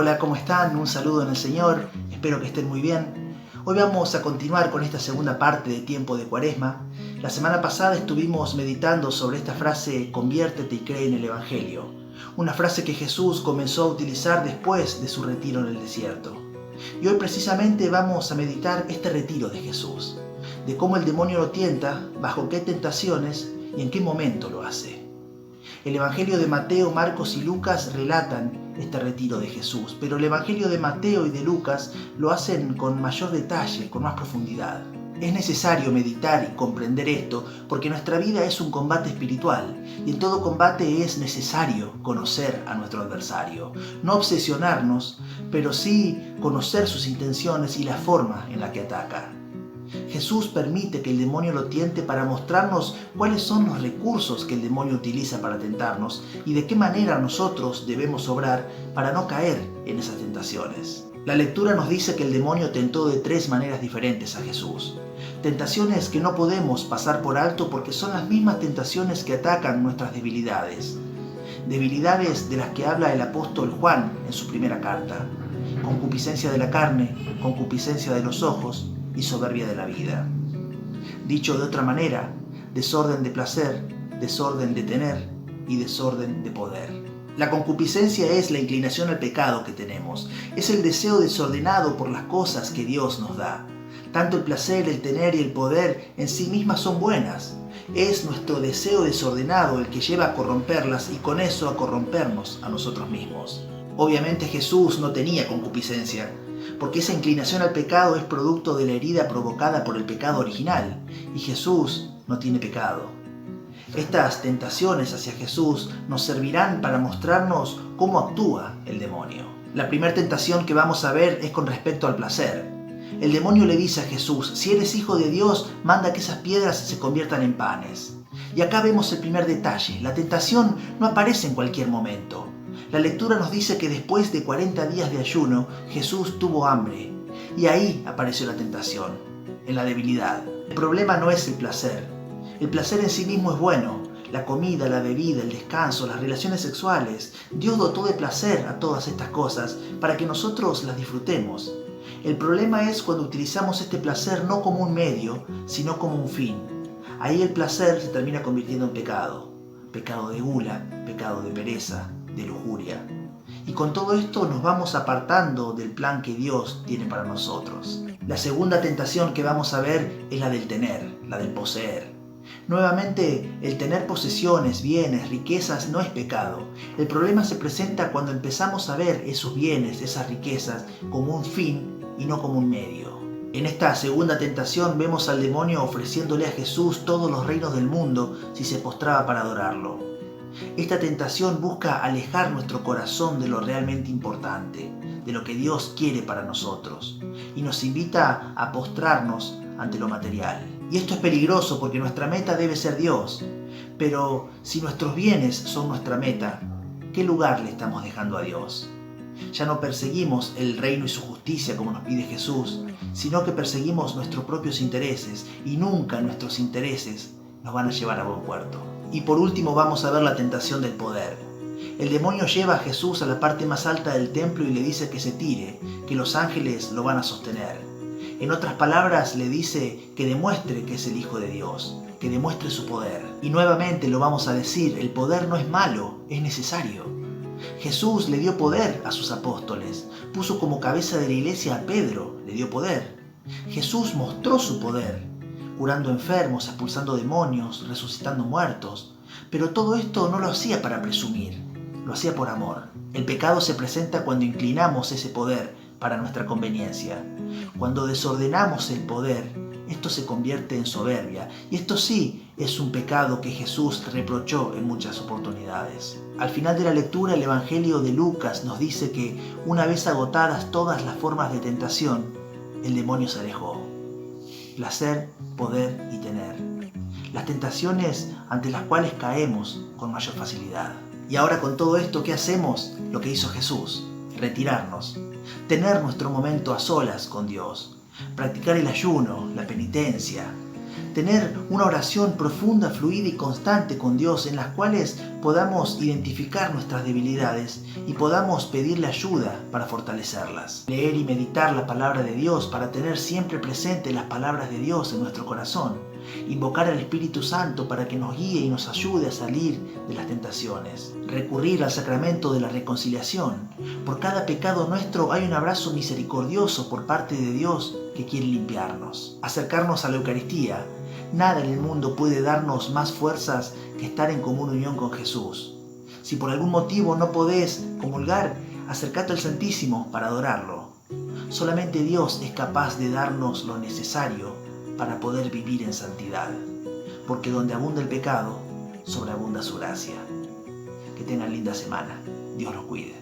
Hola, ¿cómo están? Un saludo en el Señor, espero que estén muy bien. Hoy vamos a continuar con esta segunda parte de Tiempo de Cuaresma. La semana pasada estuvimos meditando sobre esta frase conviértete y cree en el Evangelio, una frase que Jesús comenzó a utilizar después de su retiro en el desierto. Y hoy precisamente vamos a meditar este retiro de Jesús, de cómo el demonio lo tienta, bajo qué tentaciones y en qué momento lo hace. El Evangelio de Mateo, Marcos y Lucas relatan este retiro de Jesús, pero el Evangelio de Mateo y de Lucas lo hacen con mayor detalle, con más profundidad. Es necesario meditar y comprender esto porque nuestra vida es un combate espiritual y en todo combate es necesario conocer a nuestro adversario. No obsesionarnos, pero sí conocer sus intenciones y la forma en la que ataca. Jesús permite que el demonio lo tiente para mostrarnos cuáles son los recursos que el demonio utiliza para tentarnos y de qué manera nosotros debemos obrar para no caer en esas tentaciones. La lectura nos dice que el demonio tentó de 3 maneras diferentes a Jesús. Tentaciones que no podemos pasar por alto porque son las mismas tentaciones que atacan nuestras debilidades. Debilidades de las que habla el apóstol Juan en su primera carta. Concupiscencia de la carne, concupiscencia de los ojos y soberbia de la vida. Dicho de otra manera, desorden de placer, desorden de tener y desorden de poder. La concupiscencia es la inclinación al pecado que tenemos, es el deseo desordenado por las cosas que Dios nos da. Tanto el placer, el tener y el poder en sí mismas son buenas. Es nuestro deseo desordenado el que lleva a corromperlas y con eso a corrompernos a nosotros mismos. Obviamente Jesús no tenía concupiscencia, porque esa inclinación al pecado es producto de la herida provocada por el pecado original, y Jesús no tiene pecado. Estas tentaciones hacia Jesús nos servirán para mostrarnos cómo actúa el demonio. La primera tentación que vamos a ver es con respecto al placer. El demonio le dice a Jesús, si eres hijo de Dios, manda que esas piedras se conviertan en panes. Y acá vemos el primer detalle, la tentación no aparece en cualquier momento. La lectura nos dice que después de 40 días de ayuno, Jesús tuvo hambre. Y ahí apareció la tentación, en la debilidad. El problema no es el placer. El placer en sí mismo es bueno. La comida, la bebida, el descanso, las relaciones sexuales. Dios dotó de placer a todas estas cosas para que nosotros las disfrutemos. El problema es cuando utilizamos este placer no como un medio, sino como un fin. Ahí el placer se termina convirtiendo en pecado. Pecado de gula, pecado de pereza, de lujuria. Y con todo esto nos vamos apartando del plan que Dios tiene para nosotros. La segunda tentación que vamos a ver es la del tener, la del poseer. Nuevamente, el tener posesiones, bienes, riquezas no es pecado. El problema se presenta cuando empezamos a ver esos bienes, esas riquezas, como un fin y no como un medio. En esta segunda tentación vemos al demonio ofreciéndole a Jesús todos los reinos del mundo si se postraba para adorarlo. Esta tentación busca alejar nuestro corazón de lo realmente importante, de lo que Dios quiere para nosotros, y nos invita a postrarnos ante lo material. Y esto es peligroso porque nuestra meta debe ser Dios, pero si nuestros bienes son nuestra meta, ¿qué lugar le estamos dejando a Dios? Ya no perseguimos el reino y su justicia como nos pide Jesús, sino que perseguimos nuestros propios intereses y nunca nuestros intereses nos van a llevar a buen puerto. Y por último vamos a ver la tentación del poder. El demonio lleva a Jesús a la parte más alta del templo y le dice que se tire, que los ángeles lo van a sostener. En otras palabras le dice que demuestre que es el Hijo de Dios, que demuestre su poder. Y nuevamente lo vamos a decir, el poder no es malo, es necesario. Jesús le dio poder a sus apóstoles, puso como cabeza de la iglesia a Pedro, le dio poder. Jesús mostró su poder, curando enfermos, expulsando demonios, resucitando muertos. Pero todo esto no lo hacía para presumir, lo hacía por amor. El pecado se presenta cuando inclinamos ese poder para nuestra conveniencia. Cuando desordenamos el poder, esto se convierte en soberbia. Y esto sí es un pecado que Jesús reprochó en muchas oportunidades. Al final de la lectura, el Evangelio de Lucas nos dice que una vez agotadas todas las formas de tentación, el demonio se alejó. Placer, poder y tener. Las tentaciones ante las cuales caemos con mayor facilidad. Y ahora con todo esto, ¿qué hacemos? Lo que hizo Jesús, retirarnos, tener nuestro momento a solas con Dios, practicar el ayuno, la penitencia, Tener una oración profunda, fluida y constante con Dios en las cuales podamos identificar nuestras debilidades y podamos pedirle ayuda para fortalecerlas. Leer y meditar la palabra de Dios para tener siempre presente las palabras de Dios en nuestro corazón. Invocar al Espíritu Santo para que nos guíe y nos ayude a salir de las tentaciones. Recurrir al sacramento de la reconciliación. Por cada pecado nuestro hay un abrazo misericordioso por parte de Dios que quiere limpiarnos. Acercarnos a la Eucaristía. Nada en el mundo puede darnos más fuerzas que estar en común unión con Jesús. Si por algún motivo no podés comulgar, acércate al Santísimo para adorarlo. Solamente Dios es capaz de darnos lo necesario para poder vivir en santidad, porque donde abunda el pecado, sobreabunda su gracia. Que tengan linda semana. Dios los cuide.